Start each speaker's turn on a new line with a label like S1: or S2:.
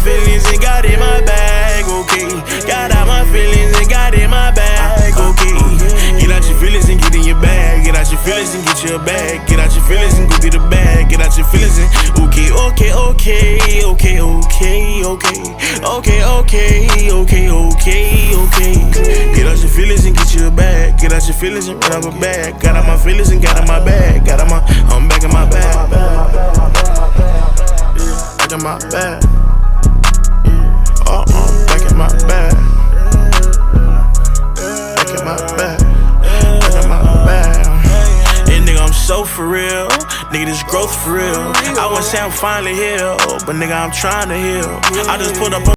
S1: feelings and got in my bag, okay. Got out my feelings and got in my bag, okay. Get out your feelings and get in your bag. Get out your feelings and get your bag. Get out your feelings and go get a bag. Get out your feelings and okay. Get out your feelings and get your bag. Get out your feelings and run out my bag. Got out my feelings and got out my bag. Got out my, I'm back in my bag. Back in my bag. Back in my bag. Back in my bag. Back in my bag. And nigga, I'm so for real. Nigga, this growth for real. I wouldn't say I'm finally healed, but nigga, I'm trying to heal. I just put up on